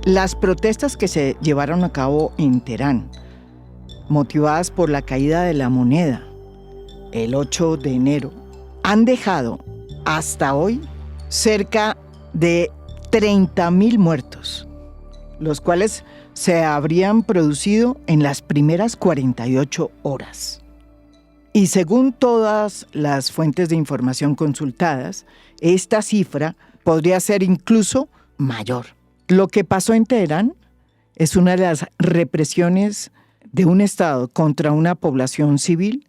Las protestas que se llevaron a cabo en Teherán, motivadas por la caída de la moneda el 8 de enero, han dejado hasta hoy cerca de 30.000 muertos, los cuales se habrían producido en las primeras 48 horas. Y según todas las fuentes de información consultadas, esta cifra podría ser incluso mayor. Lo que pasó en Teherán es una de las represiones de un Estado contra una población civil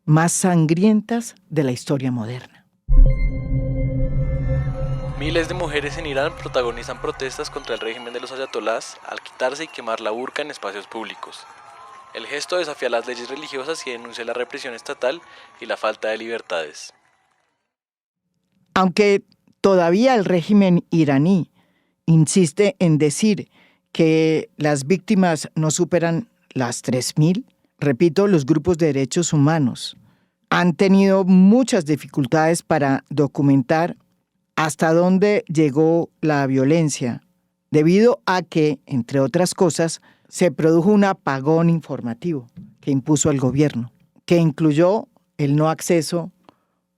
más sangrientas de la historia moderna. Miles de mujeres en Irán protagonizan protestas contra el régimen de los ayatolás al quitarse y quemar la burka en espacios públicos. El gesto desafía las leyes religiosas y denuncia la represión estatal y la falta de libertades. Aunque todavía el régimen iraní insiste en decir que las víctimas no superan las 3.000, repito, los grupos de derechos humanos han tenido muchas dificultades para documentar hasta dónde llegó la violencia, debido a que, entre otras cosas, se produjo un apagón informativo que impuso el gobierno, que incluyó el no acceso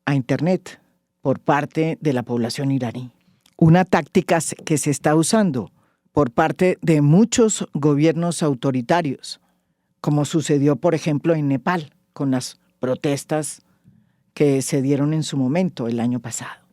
a Internet por parte de la población iraní. Una táctica que se está usando por parte de muchos gobiernos autoritarios, como sucedió, por ejemplo, en Nepal, con las protestas que se dieron en su momento el año pasado.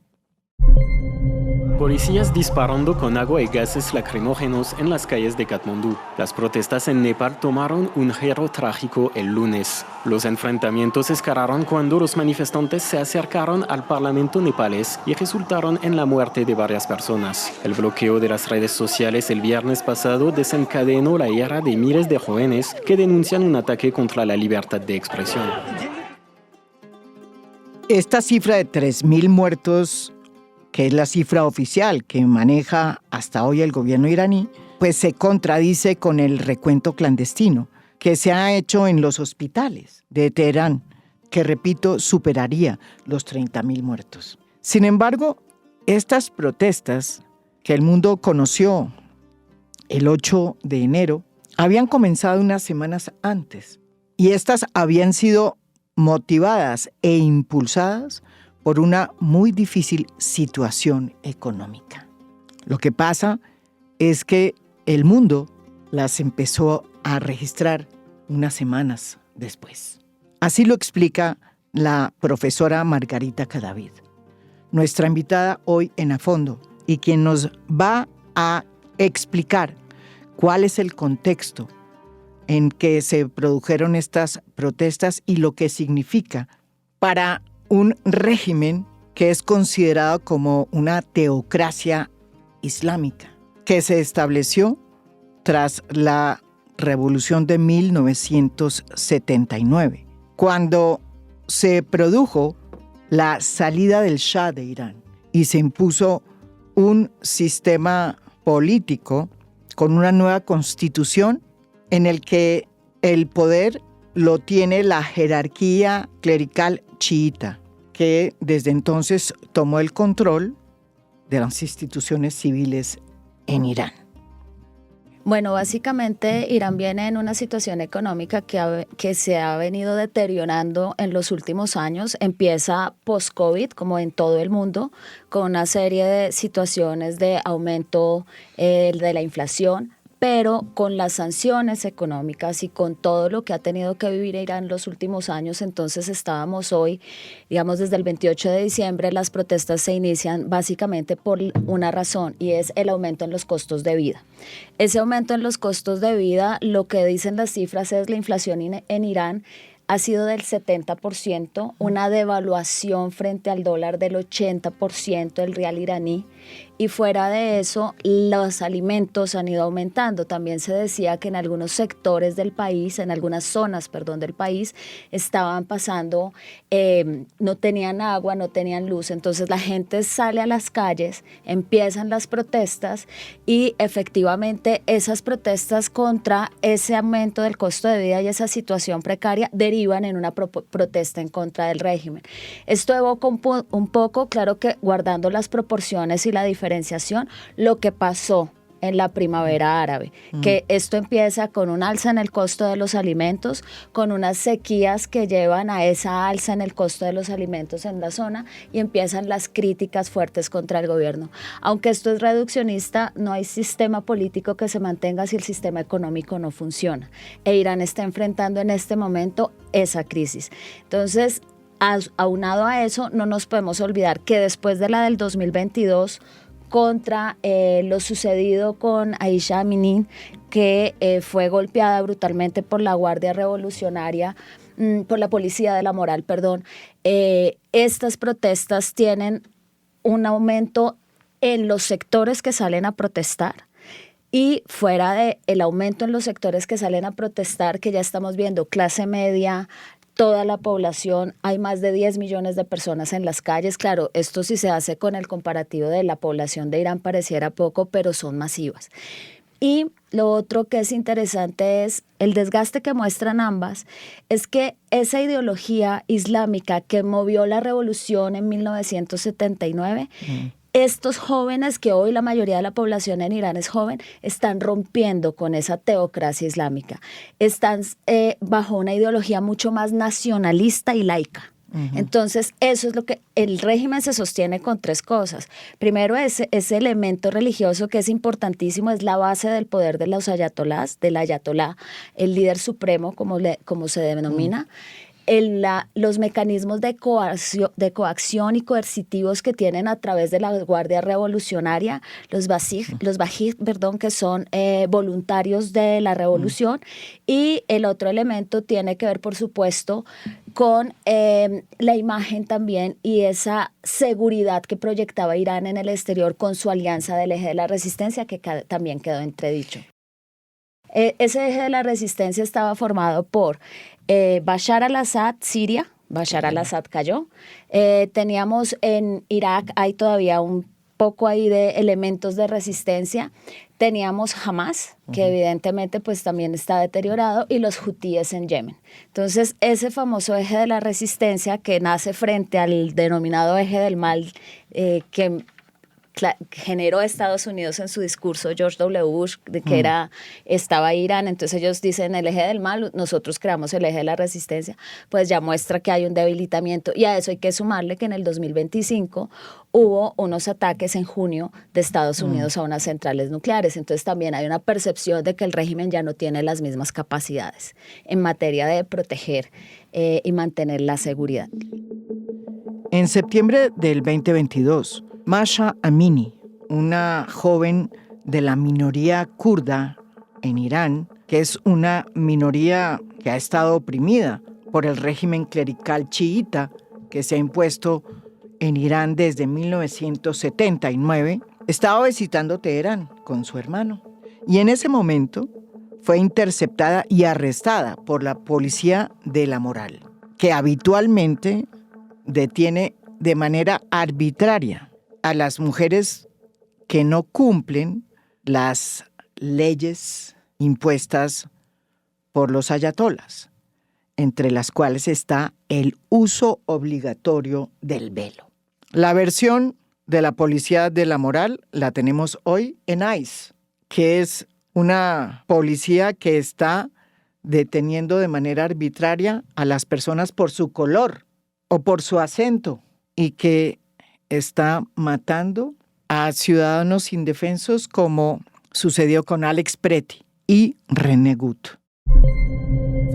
Policías disparando con agua y gases lacrimógenos en las calles de Katmandú. Las protestas en Nepal tomaron un giro trágico el lunes. Los enfrentamientos escalaron cuando los manifestantes se acercaron al parlamento nepalés y resultaron en la muerte de varias personas. El bloqueo de las redes sociales el viernes pasado desencadenó la ira de miles de jóvenes que denuncian un ataque contra la libertad de expresión. Esta cifra de 3.000 muertos, que es la cifra oficial que maneja hasta hoy el gobierno iraní, pues se contradice con el recuento clandestino que se ha hecho en los hospitales de Teherán, que, repito, superaría los 30.000 muertos. Sin embargo, estas protestas que el mundo conoció el 8 de enero habían comenzado unas semanas antes, y estas habían sido motivadas e impulsadas por una muy difícil situación económica. Lo que pasa es que el mundo las empezó a registrar unas semanas después. Así lo explica la profesora Margarita Cadavid, nuestra invitada hoy en A Fondo, y quien nos va a explicar cuál es el contexto en que se produjeron estas protestas y lo que significa para un régimen que es considerado como una teocracia islámica, que se estableció tras la Revolución de 1979, cuando se produjo la salida del Shah de Irán y se impuso un sistema político con una nueva constitución en el que el poder lo tiene la jerarquía clerical chiita, que desde entonces tomó el control de las instituciones civiles en Irán. Bueno, básicamente Irán viene en una situación económica que se ha venido deteriorando en los últimos años. Empieza post-COVID, como en todo el mundo, con una serie de situaciones de aumento de la inflación, pero con las sanciones económicas y con todo lo que ha tenido que vivir Irán los últimos años. Entonces estábamos hoy, digamos desde el 28 de diciembre, las protestas se inician básicamente por una razón, y es el aumento en los costos de vida. Ese aumento en los costos de vida, lo que dicen las cifras es la inflación en Irán ha sido del 70%, una devaluación frente al dólar del 80% del rial iraní, y fuera de eso los alimentos han ido aumentando. También se decía que en algunos sectores del país, en algunas zonas, del país, estaban pasando, no tenían agua, no tenían luz, entonces la gente sale a las calles, empiezan las protestas y efectivamente esas protestas contra ese aumento del costo de vida y esa situación precaria derivan en una protesta en contra del régimen. Esto evoca un poco, claro que guardando las proporciones y la diferenciación, lo que pasó en la primavera árabe, que esto empieza con un alza en el costo de los alimentos, con unas sequías que llevan a esa alza en el costo de los alimentos en la zona y empiezan las críticas fuertes contra el gobierno. Aunque esto es reduccionista, no hay sistema político que se mantenga si el sistema económico no funciona. E Irán está enfrentando en este momento esa crisis. Entonces, aunado a eso, no nos podemos olvidar que después de la del 2022, contra lo sucedido con Aisha Amini, que fue golpeada brutalmente por la Guardia Revolucionaria, por la Policía de la Moral, perdón. Estas protestas tienen un aumento en los sectores que salen a protestar. Y fuera del aumento en los sectores que salen a protestar, que ya estamos viendo clase media, toda la población, hay más de 10 millones de personas en las calles. Claro, esto si se hace con el comparativo de la población de Irán pareciera poco, pero son masivas. Y lo otro que es interesante es el desgaste que muestran ambas, es que esa ideología islámica que movió la revolución en 1979, estos jóvenes, que hoy la mayoría de la población en Irán es joven, están rompiendo con esa teocracia islámica. Están bajo una ideología mucho más nacionalista y laica. Entonces, eso es lo que el régimen se sostiene con tres cosas. Primero, ese elemento religioso que es importantísimo, es la base del poder de los ayatolás, del ayatolá, el líder supremo, como se denomina. Los mecanismos de coacción y coercitivos que tienen a través de la Guardia Revolucionaria, los bajij, que son voluntarios de la revolución. Y el otro elemento tiene que ver, por supuesto, con la imagen también y esa seguridad que proyectaba Irán en el exterior con su alianza del Eje de la Resistencia, que también quedó entredicho. Ese Eje de la Resistencia estaba formado por Bashar al-Assad, Siria. Bashar al-Assad cayó. Teníamos en Irak, hay todavía un poco ahí de elementos de resistencia. Teníamos Hamas, que evidentemente pues también está deteriorado, y los hutíes en Yemen. Entonces, ese famoso Eje de la Resistencia que nace frente al denominado Eje del Mal, que generó Estados Unidos en su discurso, George W. Bush, de que estaba Irán. Entonces ellos dicen el eje del mal, nosotros creamos el eje de la resistencia, pues ya muestra que hay un debilitamiento. Y a eso hay que sumarle que en el 2025 hubo unos ataques en junio de Estados Unidos a unas centrales nucleares. Entonces también hay una percepción de que el régimen ya no tiene las mismas capacidades en materia de proteger y mantener la seguridad. En septiembre del 2022, Mahsa Amini, una joven de la minoría kurda en Irán, que es una minoría que ha estado oprimida por el régimen clerical chiita que se ha impuesto en Irán desde 1979, estaba visitando Teherán con su hermano. Y en ese momento fue interceptada y arrestada por la Policía de la Moral, que habitualmente detiene de manera arbitraria a las mujeres que no cumplen las leyes impuestas por los ayatolas, entre las cuales está el uso obligatorio del velo. La versión de la Policía de la Moral la tenemos hoy en ICE, que es una policía que está deteniendo de manera arbitraria a las personas por su color o por su acento, y que está matando a ciudadanos indefensos, como sucedió con Alex Preti y René Wood.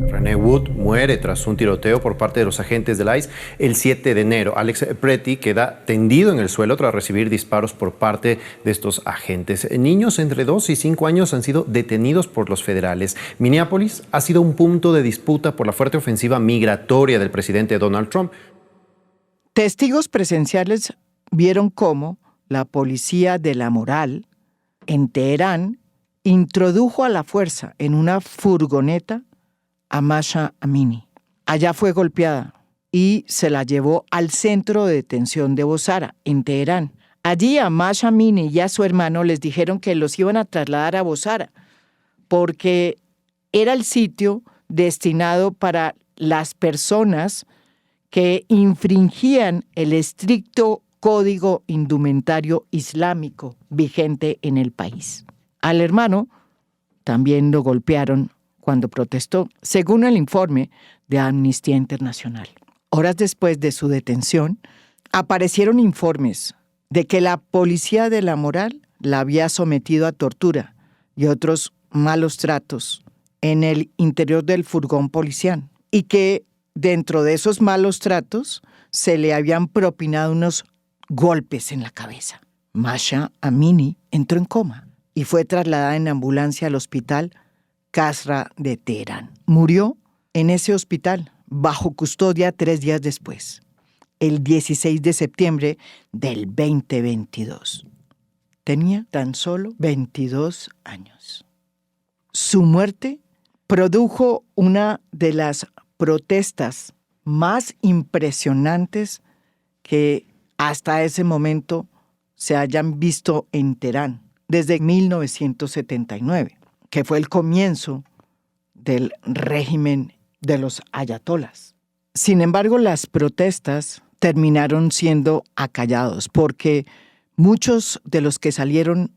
René Wood muere tras un tiroteo por parte de los agentes del ICE el 7 de enero. Alex Preti queda tendido en el suelo tras recibir disparos por parte de estos agentes. Niños entre 2 y 5 años han sido detenidos por los federales. Minneapolis ha sido un punto de disputa por la fuerte ofensiva migratoria del presidente Donald Trump. Testigos presenciales vieron cómo la Policía de la Moral en Teherán introdujo a la fuerza en una furgoneta a Mahsa Amini. Allá fue golpeada y se la llevó al centro de detención de Bozara, en Teherán. Allí a Mahsa Amini y a su hermano les dijeron que los iban a trasladar a Bozara porque era el sitio destinado para las personas que infringían el estricto código indumentario islámico vigente en el país. Al hermano también lo golpearon cuando protestó, según el informe de Amnistía Internacional. Horas después de su detención, aparecieron informes de que la policía de la moral la había sometido a tortura y otros malos tratos en el interior del furgón policial y que dentro de esos malos tratos se le habían propinado unos golpes en la cabeza. Masha Amini entró en coma y fue trasladada en ambulancia al hospital Kasra de Teherán. Murió en ese hospital bajo custodia 3 días después, el 16 de septiembre del 2022. Tenía tan solo 22 años. Su muerte produjo una de las protestas más impresionantes que hasta ese momento se hayan visto en Teherán desde 1979, que fue el comienzo del régimen de los ayatolás. Sin embargo, las protestas terminaron siendo acallados porque muchos de los que salieron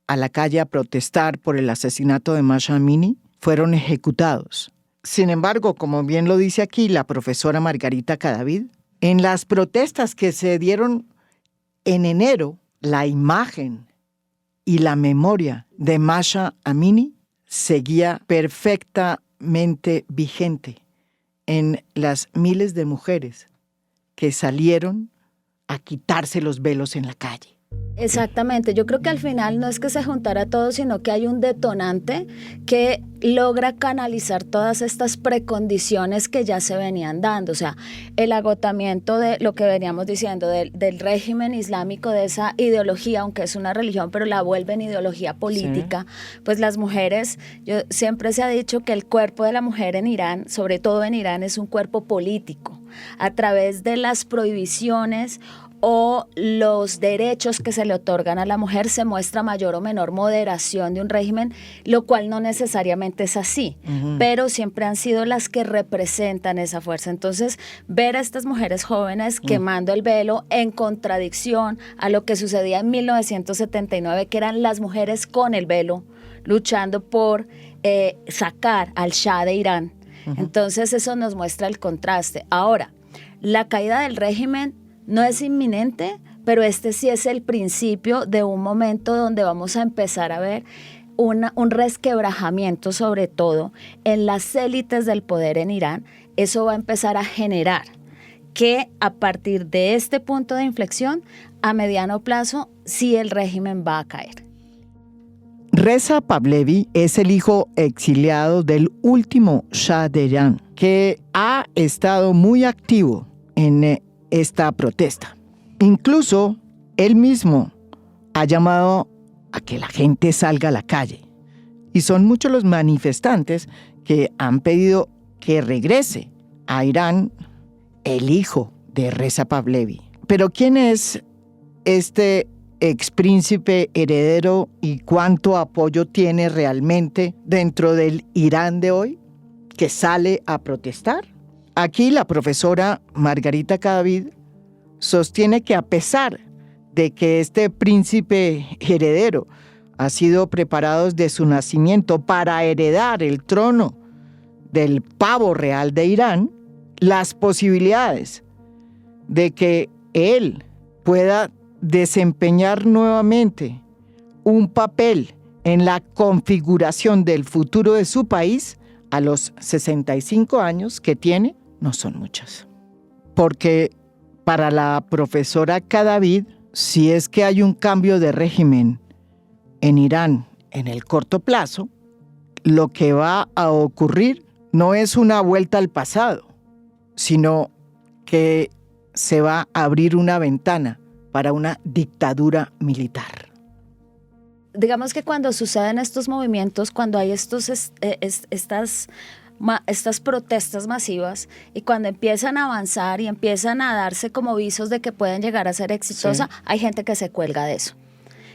a la calle a protestar por el asesinato de Masha Amini fueron ejecutados. Sin embargo, como bien lo dice aquí la profesora Margarita Cadavid, en las protestas que se dieron en enero, la imagen y la memoria de Masha Amini seguía perfectamente vigente en las miles de mujeres que salieron a quitarse los velos en la calle. Exactamente, yo creo que al final no es que se juntara todo, sino que hay un detonante que logra canalizar todas estas precondiciones que ya se venían dando, o sea, el agotamiento de lo que veníamos diciendo del régimen islámico, de esa ideología, aunque es una religión, pero la vuelven ideología política, sí. Pues las mujeres, siempre se ha dicho que el cuerpo de la mujer en Irán, sobre todo en Irán, es un cuerpo político, a través de las prohibiciones o los derechos que se le otorgan a la mujer se muestra mayor o menor moderación de un régimen, lo cual no necesariamente es así, pero siempre han sido las que representan esa fuerza. Entonces, ver a estas mujeres jóvenes quemando el velo en contradicción a lo que sucedía en 1979, que eran las mujeres con el velo, luchando por sacar al Shah de Irán. Entonces, eso nos muestra el contraste. Ahora, la caída del régimen no es inminente, pero este sí es el principio de un momento donde vamos a empezar a ver un resquebrajamiento, sobre todo en las élites del poder en Irán. Eso va a empezar a generar que a partir de este punto de inflexión, a mediano plazo, sí el régimen va a caer. Reza Pahlavi es el hijo exiliado del último Shah de Irán, que ha estado muy activo en esta protesta. Incluso él mismo ha llamado a que la gente salga a la calle. Y son muchos los manifestantes que han pedido que regrese a Irán el hijo de Reza Pahlavi. Pero ¿quién es este expríncipe heredero y cuánto apoyo tiene realmente dentro del Irán de hoy que sale a protestar? Aquí la profesora Margarita Cadavid sostiene que a pesar de que este príncipe heredero ha sido preparado desde su nacimiento para heredar el trono del pavo real de Irán, las posibilidades de que él pueda desempeñar nuevamente un papel en la configuración del futuro de su país a los 65 años que tiene, no son muchas. Porque para la profesora Cadavid, si es que hay un cambio de régimen en Irán en el corto plazo, lo que va a ocurrir no es una vuelta al pasado, sino que se va a abrir una ventana para una dictadura militar. Digamos que cuando suceden estos movimientos, cuando hay estas protestas masivas y cuando empiezan a avanzar y empiezan a darse como visos de que pueden llegar a ser exitosa, sí, hay gente que se cuelga de eso.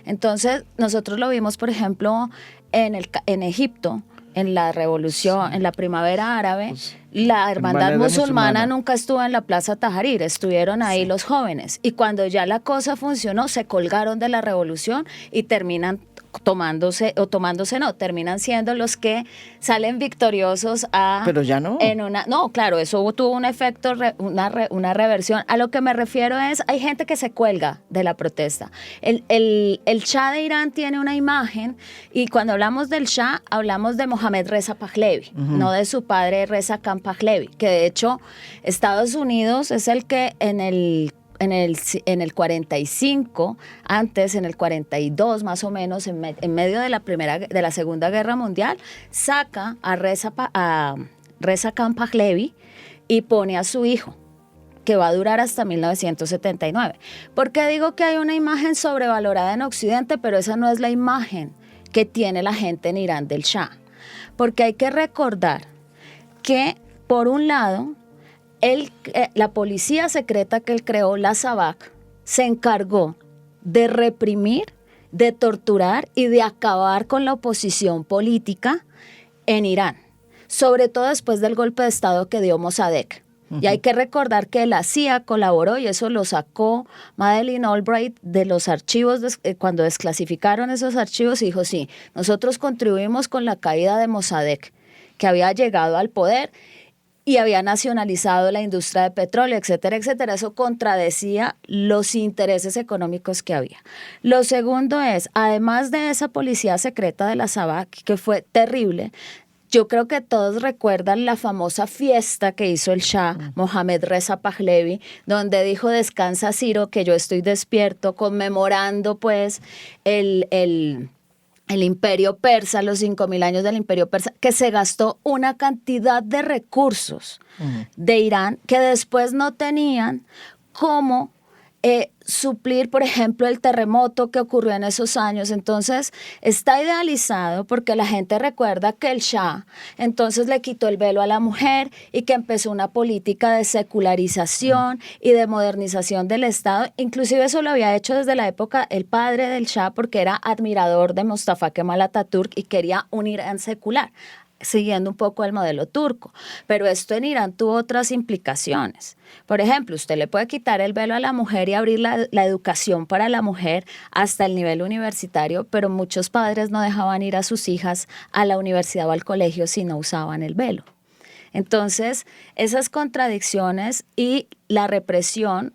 Entonces, nosotros lo vimos, por ejemplo, en Egipto, en la revolución, en la primavera árabe, pues, la hermandad musulmana nunca estuvo en la Plaza Tahrir, estuvieron ahí los jóvenes. Y cuando ya la cosa funcionó, se colgaron de la revolución y terminan terminan siendo los que salen victoriosos Pero ya no. No, claro, eso tuvo un efecto, una reversión. A lo que me refiero es, hay gente que se cuelga de la protesta. El Shah de Irán tiene una imagen, y cuando hablamos del Shah, hablamos de Mohammad Reza Pahlavi, no de su padre Reza Khan Pahlavi, que de hecho Estados Unidos es el que en el 45, antes en el 42 más o menos, en medio de la Segunda Guerra Mundial, saca a Reza Khan Pahlavi y pone a su hijo, que va a durar hasta 1979. ¿Por qué digo que hay una imagen sobrevalorada en Occidente, pero esa no es la imagen que tiene la gente en Irán del Shah? Porque hay que recordar que, por un lado, la policía secreta que él creó, la SAVAK, se encargó de reprimir, de torturar y de acabar con la oposición política en Irán, sobre todo después del golpe de Estado que dio Mossadegh. Y hay que recordar que la CIA colaboró, y eso lo sacó Madeleine Albright de los archivos, cuando desclasificaron esos archivos, y dijo, sí, nosotros contribuimos con la caída de Mossadegh, que había llegado al poder y había nacionalizado la industria de petróleo, etcétera, etcétera. Eso contradecía los intereses económicos que había. Lo segundo es, además de esa policía secreta de la SAVAK, que fue terrible, yo creo que todos recuerdan la famosa fiesta que hizo el Shah, Mohammad Reza Pahlavi, donde dijo, descansa Ciro, que yo estoy despierto, conmemorando pues el imperio persa, los 5.000 años del imperio persa, que se gastó una cantidad de recursos de Irán que después no tenían cómo suplir, por ejemplo, el terremoto que ocurrió en esos años. Entonces, está idealizado porque la gente recuerda que el Shah entonces le quitó el velo a la mujer y que empezó una política de secularización y de modernización del Estado. Inclusive eso lo había hecho desde la época el padre del Shah, porque era admirador de Mustafa Kemal Atatürk y quería un Irán secular, siguiendo un poco el modelo turco. Pero esto en Irán tuvo otras implicaciones. Por ejemplo, usted le puede quitar el velo a la mujer y abrir la educación para la mujer hasta el nivel universitario, pero muchos padres no dejaban ir a sus hijas a la universidad o al colegio si no usaban el velo. Entonces, esas contradicciones y la represión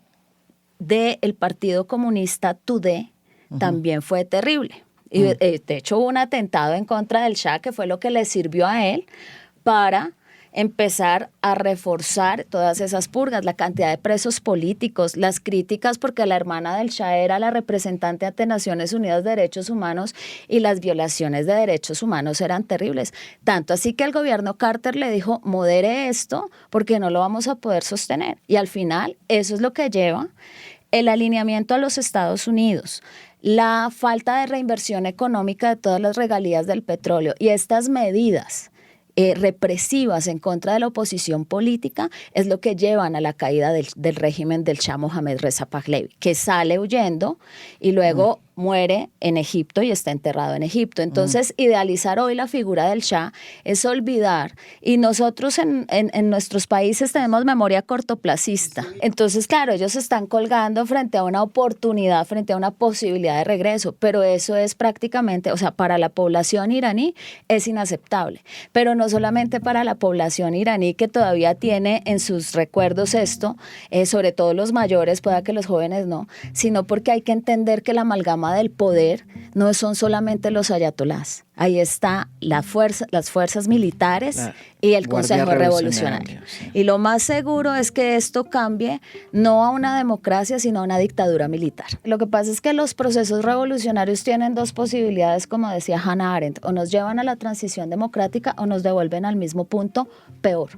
del Partido Comunista Tudeh también fue terrible. Y de hecho hubo un atentado en contra del Shah que fue lo que le sirvió a él para empezar a reforzar todas esas purgas, la cantidad de presos políticos, las críticas porque la hermana del Shah era la representante ante Naciones Unidas de Derechos Humanos y las violaciones de derechos humanos eran terribles. Tanto así que el gobierno Carter le dijo, modere esto porque no lo vamos a poder sostener. Y al final eso es lo que lleva el alineamiento a los Estados Unidos, la falta de reinversión económica de todas las regalías del petróleo y estas medidas represivas en contra de la oposición política es lo que llevan a la caída del régimen del Shah Mohammad Reza Pahlavi, que sale huyendo y luego muere en Egipto y está enterrado en Egipto. Entonces, idealizar hoy la figura del Shah es olvidar, y nosotros en nuestros países tenemos memoria cortoplacista. Entonces, claro, ellos se están colgando frente a una oportunidad, frente a una posibilidad de regreso, pero eso es prácticamente, o sea, para la población iraní es inaceptable, pero no solamente para la población iraní que todavía tiene en sus recuerdos esto, sobre todo los mayores, pueda que los jóvenes no, sino porque hay que entender que la amalgama del poder no son solamente los ayatolás. Ahí está las fuerzas militares y el Consejo Revolucionario. Sí. Y lo más seguro es que esto cambie no a una democracia, sino a una dictadura militar. Lo que pasa es que los procesos revolucionarios tienen dos posibilidades, como decía Hannah Arendt, o nos llevan a la transición democrática o nos devuelven al mismo punto, peor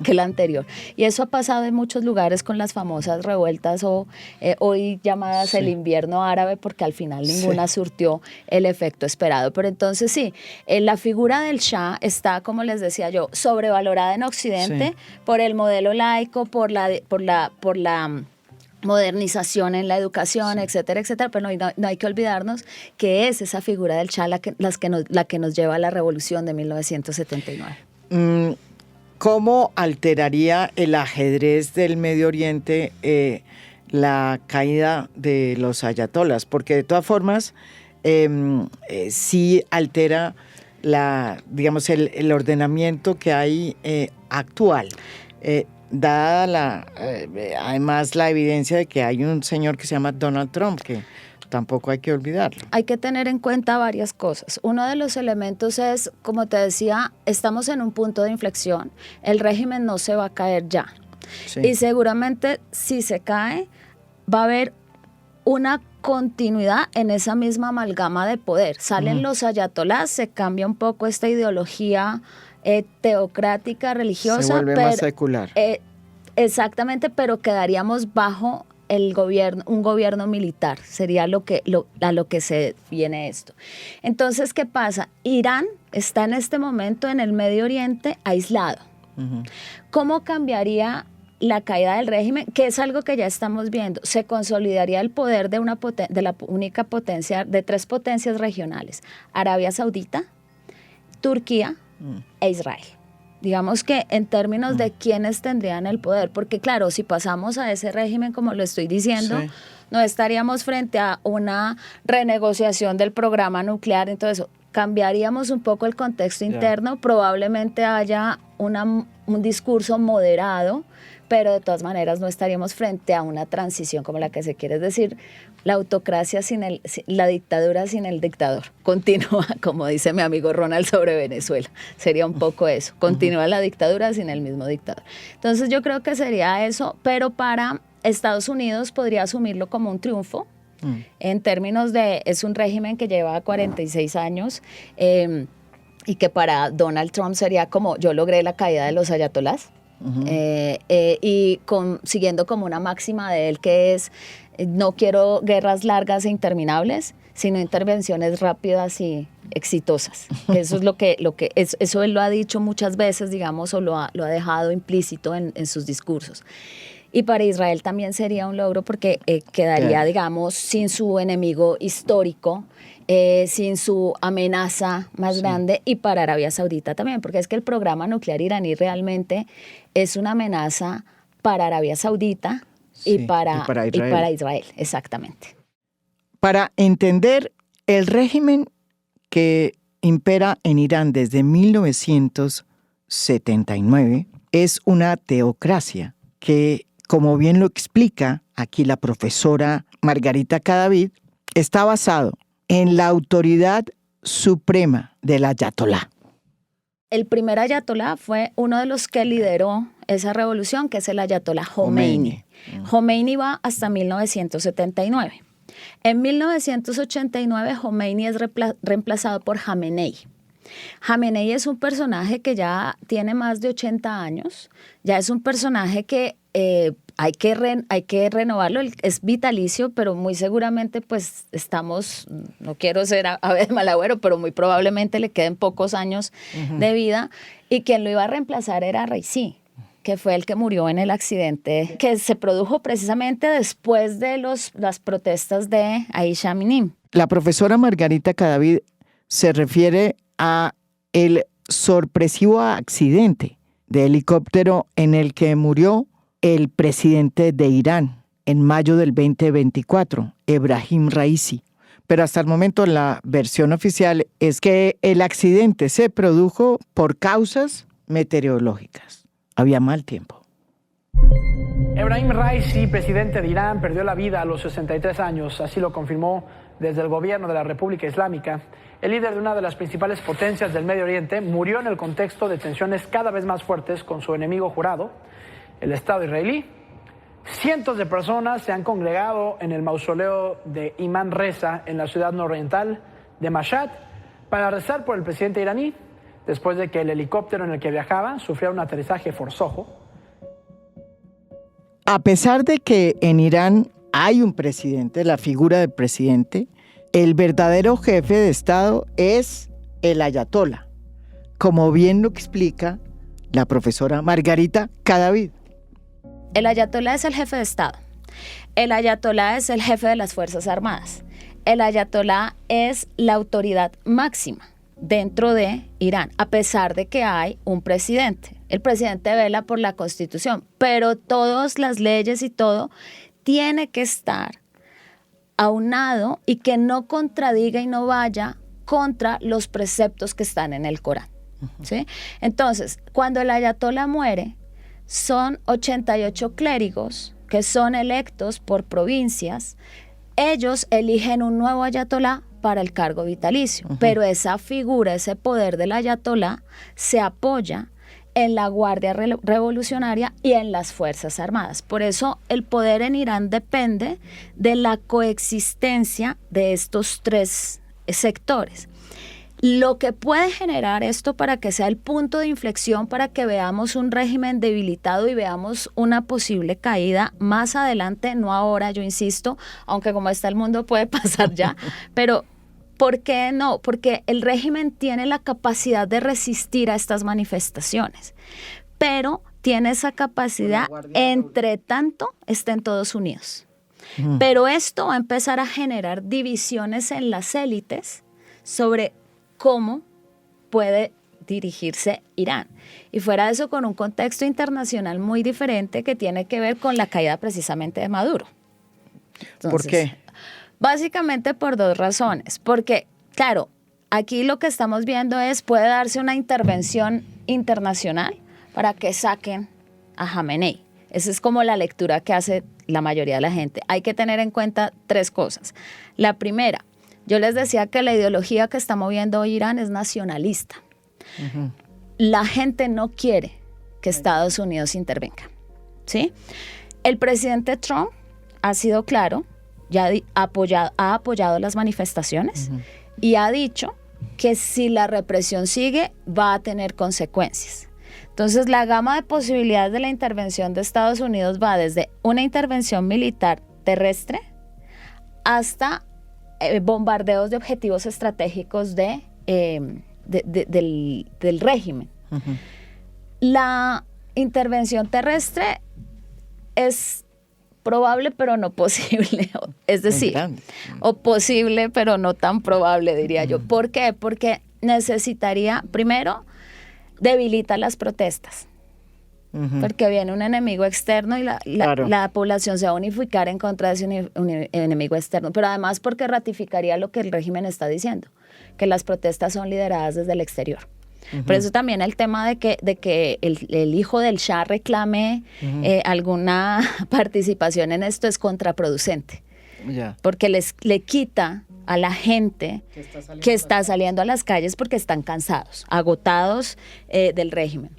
que la anterior. Y eso ha pasado en muchos lugares con las famosas revueltas hoy llamadas el invierno árabe, porque al final ninguna surtió el efecto esperado. Pero entonces sí, la figura del Shah está, como les decía yo, sobrevalorada en Occidente por el modelo laico, por la modernización en la educación, etcétera, etcétera, pero no hay que olvidarnos que es esa figura del Shah la que nos lleva a la revolución de 1979. ¿Cómo alteraría el ajedrez del Medio Oriente la caída de los ayatolas? Porque de todas formas, sí altera el ordenamiento que hay actual. Dada además la evidencia de que hay un señor que se llama Donald Trump, que tampoco hay que olvidarlo. Hay que tener en cuenta varias cosas. Uno de los elementos es, como te decía, estamos en un punto de inflexión. El régimen no se va a caer ya. Sí. Y seguramente si se cae, va a haber una continuidad en esa misma amalgama de poder. Salen los ayatolás, se cambia un poco esta ideología teocrática, religiosa. Se vuelve más secular. Exactamente, pero quedaríamos bajo un gobierno militar, sería a lo que se viene esto. Entonces, ¿qué pasa? Irán está en este momento en el Medio Oriente aislado. Uh-huh. ¿Cómo cambiaría la caída del régimen? Que es algo que ya estamos viendo. Se consolidaría el poder de la única potencia, de 3 potencias regionales: Arabia Saudita, Turquía e Israel. Digamos que en términos de quiénes tendrían el poder, porque claro, si pasamos a ese régimen, como lo estoy diciendo, sí, no estaríamos frente a una renegociación del programa nuclear, entonces cambiaríamos un poco el contexto interno, probablemente haya un discurso moderado, pero de todas maneras no estaríamos frente a una transición como la que se quiere, es decir, la autocracia la dictadura sin el dictador. Continúa, como dice mi amigo Ronald sobre Venezuela, sería un poco eso, continúa la dictadura sin el mismo dictador. Entonces yo creo que sería eso, pero para Estados Unidos podría asumirlo como un triunfo, en términos de, es un régimen que lleva 46 años, y que para Donald Trump sería como, yo logré la caída de los ayatolás. Uh-huh. Y siguiendo como una máxima de él que es: no quiero guerras largas e interminables, sino intervenciones rápidas y exitosas. Eso es eso él lo ha dicho muchas veces, digamos, o lo ha dejado implícito en sus discursos. Y para Israel también sería un logro porque quedaría, digamos, sin su enemigo histórico, sin su amenaza más grande, y para Arabia Saudita también, porque es que el programa nuclear iraní realmente es una amenaza para Arabia Saudita y para Israel, exactamente. Para entender el régimen que impera en Irán desde 1979 es una teocracia que, como bien lo explica aquí la profesora Margarita Cadavid, está basado en la autoridad suprema del ayatolá. El primer ayatolá fue uno de los que lideró esa revolución, que es el ayatolá Jomeini. Jomeini va hasta 1979. En 1989, Jomeini es reemplazado por Jamenei. Jamenei es un personaje que ya tiene más de 80 años, ya es un personaje que hay que renovarlo, es vitalicio, pero muy seguramente pues no quiero ser ave de mal agüero, pero muy probablemente le queden pocos años de vida, y quien lo iba a reemplazar era Raisi, que fue el que murió en el accidente que se produjo precisamente después de las protestas de Aisha Minim. La profesora Margarita Cadavid se refiere a el sorpresivo accidente de helicóptero en el que murió el presidente de Irán en mayo del 2024, Ebrahim Raisi. Pero hasta el momento la versión oficial es que el accidente se produjo por causas meteorológicas. Había mal tiempo. Ebrahim Raisi, presidente de Irán, perdió la vida a los 63 años. Así lo confirmó desde el gobierno de la República Islámica. El líder de una de las principales potencias del Medio Oriente murió en el contexto de tensiones cada vez más fuertes con su enemigo jurado, el Estado israelí. Cientos de personas se han congregado en el mausoleo de Imam Reza en la ciudad nororiental de Mashhad para rezar por el presidente iraní, después de que el helicóptero en el que viajaba sufriera un aterrizaje forzoso. A pesar de que en Irán hay un presidente, la figura del presidente, el verdadero jefe de Estado es el ayatolá, como bien lo explica la profesora Margarita Cadavid. El ayatolá es el jefe de Estado. El ayatolá es el jefe de las Fuerzas Armadas. El ayatolá es la autoridad máxima dentro de Irán, a pesar de que hay un presidente. El presidente vela por la Constitución, pero todas las leyes y todo tiene que estar aunado y que no contradiga y no vaya contra los preceptos que están en el Corán. ¿Sí? Entonces, cuando el ayatolá muere, son 88 clérigos que son electos por provincias. Ellos eligen un nuevo ayatolá para el cargo vitalicio, pero esa figura, ese poder del ayatolá se apoya en la Guardia Revolucionaria y en las Fuerzas Armadas. Por eso el poder en Irán depende de la coexistencia de estos tres sectores. Lo que puede generar esto para que sea el punto de inflexión, para que veamos un régimen debilitado y veamos una posible caída más adelante, no ahora, yo insisto, aunque como está el mundo puede pasar ya, pero ¿por qué no? Porque el régimen tiene la capacidad de resistir a estas manifestaciones, pero tiene esa capacidad, entre tanto, estén todos unidos. Pero esto va a empezar a generar divisiones en las élites sobre cómo puede dirigirse Irán. Y fuera de eso, con un contexto internacional muy diferente que tiene que ver con la caída precisamente de Maduro. Entonces, ¿por qué? Básicamente por dos razones. Porque, claro, aquí lo que estamos viendo es, puede darse una intervención internacional para que saquen a Jamenei. Esa es como la lectura que hace la mayoría de la gente. Hay que tener en cuenta tres cosas. La primera, yo les decía que la ideología que está moviendo hoy Irán es nacionalista. La gente no quiere que Estados Unidos intervenga, ¿sí? El presidente Trump ha sido claro, ya ha apoyado las manifestaciones y ha dicho que si la represión sigue va a tener consecuencias. Entonces, la gama de posibilidades de la intervención de Estados Unidos va desde una intervención militar terrestre hasta bombardeos de objetivos estratégicos del régimen. La intervención terrestre es probable pero no posible, es decir, o posible pero no tan probable, diría yo. ¿Por qué? Porque necesitaría, primero, debilita las protestas, porque viene un enemigo externo y la población se va a unificar en contra de ese enemigo externo, pero además porque ratificaría lo que el régimen está diciendo, que las protestas son lideradas desde el exterior. Por eso también el tema de que el hijo del Shah reclame alguna participación en esto es contraproducente, porque le quita a la gente que está saliendo a las calles porque están cansados, agotados del régimen.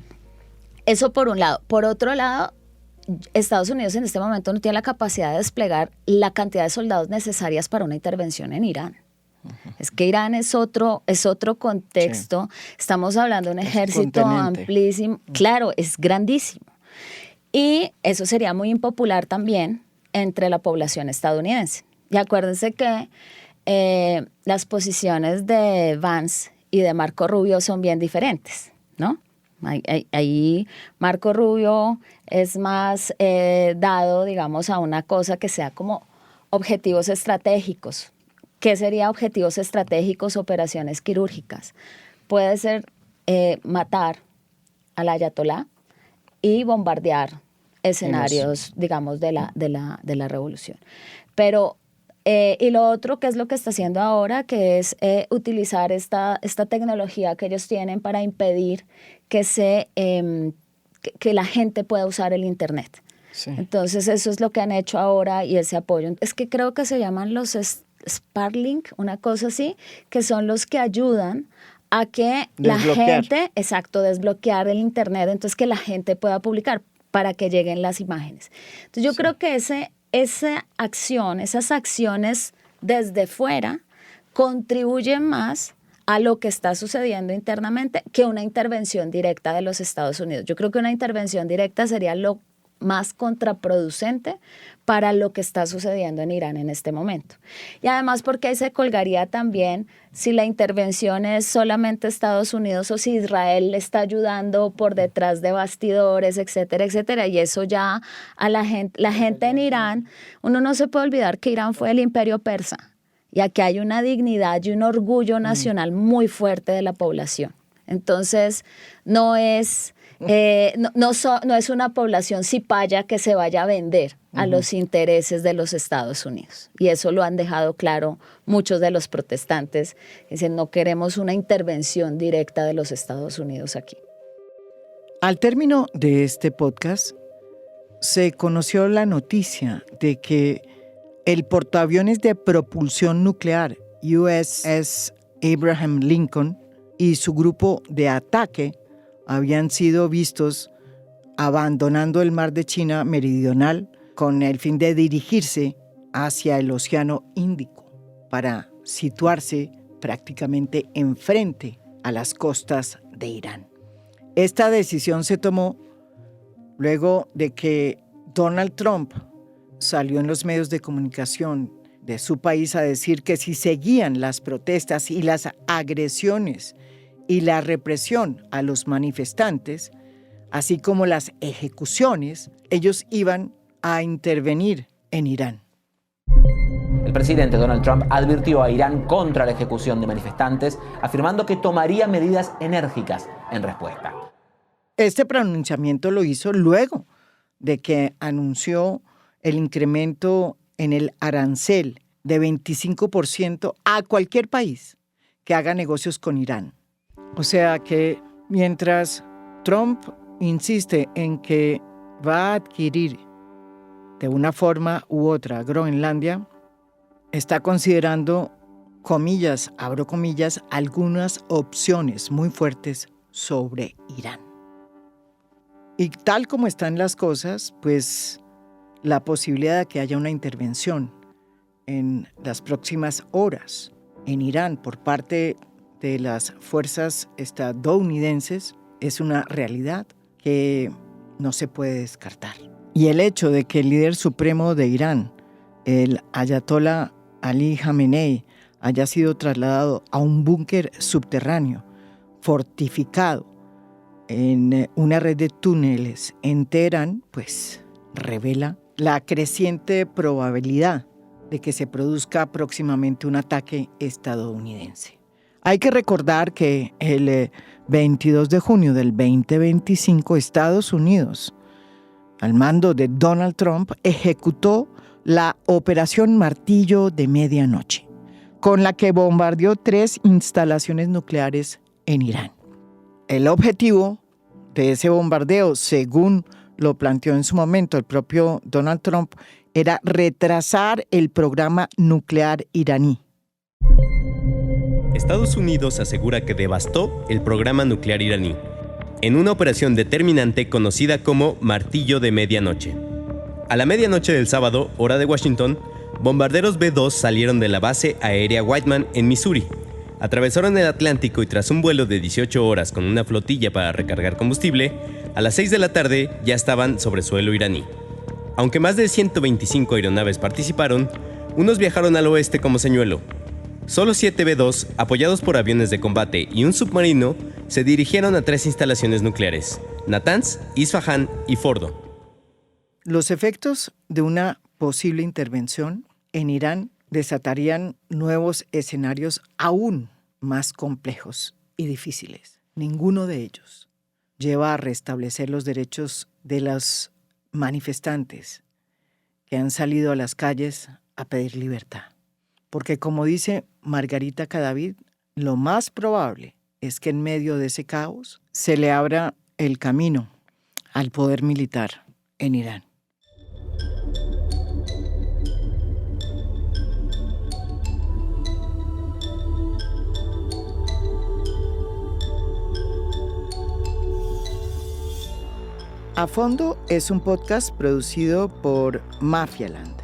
Eso por un lado. Por otro lado, Estados Unidos en este momento no tiene la capacidad de desplegar la cantidad de soldados necesarias para una intervención en Irán. Es que Irán es otro contexto. Sí. Estamos hablando de un ejército amplísimo. Claro, es grandísimo. Y eso sería muy impopular también entre la población estadounidense. Y acuérdense que las posiciones de Vance y de Marco Rubio son bien diferentes, ¿no? Ahí Marco Rubio es más dado, digamos, a una cosa que sea como objetivos estratégicos. ¿Qué sería objetivos estratégicos? Operaciones quirúrgicas. Puede ser matar al ayatolá y bombardear escenarios, digamos, de la revolución. Pero, y lo otro, que es lo que está haciendo ahora, que es utilizar esta tecnología que ellos tienen para impedir que la gente pueda usar el Internet. Sí. Entonces, eso es lo que han hecho ahora y ese apoyo. Es que creo que se llaman los Starlink, una cosa así, que son los que ayudan a que la gente, desbloquear el Internet, entonces que la gente pueda publicar para que lleguen las imágenes. Entonces yo creo que esas acciones desde fuera contribuyen más a lo que está sucediendo internamente que una intervención directa de los Estados Unidos. Yo creo que una intervención directa sería lo más contraproducente para lo que está sucediendo en Irán en este momento. Y además porque ahí se colgaría también si la intervención es solamente Estados Unidos o si Israel le está ayudando por detrás de bastidores, etcétera, etcétera. Y eso ya a la gente en Irán, uno no se puede olvidar que Irán fue el imperio persa y aquí hay una dignidad y un orgullo nacional muy fuerte de la población. Entonces, no es una población cipaya que se vaya a vender a los intereses de los Estados Unidos. Y eso lo han dejado claro muchos de los protestantes. Dicen, no queremos una intervención directa de los Estados Unidos aquí. Al término de este podcast, se conoció la noticia de que el portaaviones de propulsión nuclear USS Abraham Lincoln y su grupo de ataque habían sido vistos abandonando el mar de China Meridional con el fin de dirigirse hacia el Océano Índico para situarse prácticamente enfrente a las costas de Irán. Esta decisión se tomó luego de que Donald Trump salió en los medios de comunicación de su país a decir que si seguían las protestas y las agresiones y la represión a los manifestantes, así como las ejecuciones, ellos iban a intervenir en Irán. El presidente Donald Trump advirtió a Irán contra la ejecución de manifestantes, afirmando que tomaría medidas enérgicas en respuesta. Este pronunciamiento lo hizo luego de que anunció el incremento en el arancel de 25% a cualquier país que haga negocios con Irán. O sea que mientras Trump insiste en que va a adquirir de una forma u otra Groenlandia, está considerando, comillas, abro comillas, algunas opciones muy fuertes sobre Irán. Y tal como están las cosas, pues la posibilidad de que haya una intervención en las próximas horas en Irán por parte de las fuerzas estadounidenses es una realidad que no se puede descartar. Y el hecho de que el líder supremo de Irán, el ayatolá Ali Khamenei, haya sido trasladado a un búnker subterráneo fortificado en una red de túneles en Teherán, pues revela la creciente probabilidad de que se produzca próximamente un ataque estadounidense. Hay que recordar que el 22 de junio del 2025, Estados Unidos, al mando de Donald Trump, ejecutó la Operación Martillo de Medianoche, con la que bombardeó 3 instalaciones nucleares en Irán. El objetivo de ese bombardeo, según lo planteó en su momento el propio Donald Trump, era retrasar el programa nuclear iraní. Estados Unidos asegura que devastó el programa nuclear iraní en una operación determinante conocida como Martillo de Medianoche. A la medianoche del sábado, hora de Washington, bombarderos B-2 salieron de la base aérea Whiteman en Missouri, atravesaron el Atlántico y tras un vuelo de 18 horas con una flotilla para recargar combustible, a las 6 de la tarde ya estaban sobre suelo iraní. Aunque más de 125 aeronaves participaron, unos viajaron al oeste como señuelo. Solo 7 B-2, apoyados por aviones de combate y un submarino, se dirigieron a 3 instalaciones nucleares: Natanz, Isfahan y Fordo. Los efectos de una posible intervención en Irán desatarían nuevos escenarios aún más complejos y difíciles. Ninguno de ellos lleva a restablecer los derechos de los manifestantes que han salido a las calles a pedir libertad. Porque como dice Margarita Cadavid, lo más probable es que en medio de ese caos se le abra el camino al poder militar en Irán. A Fondo es un podcast producido por Mafialand.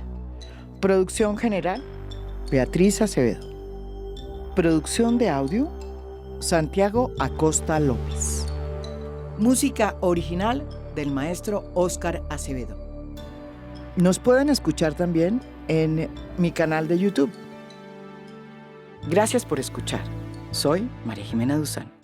Producción general, Beatriz Acevedo. Producción de audio, Santiago Acosta López. Música original del maestro Óscar Acevedo. Nos pueden escuchar también en mi canal de YouTube. Gracias por escuchar. Soy María Jimena Duzán.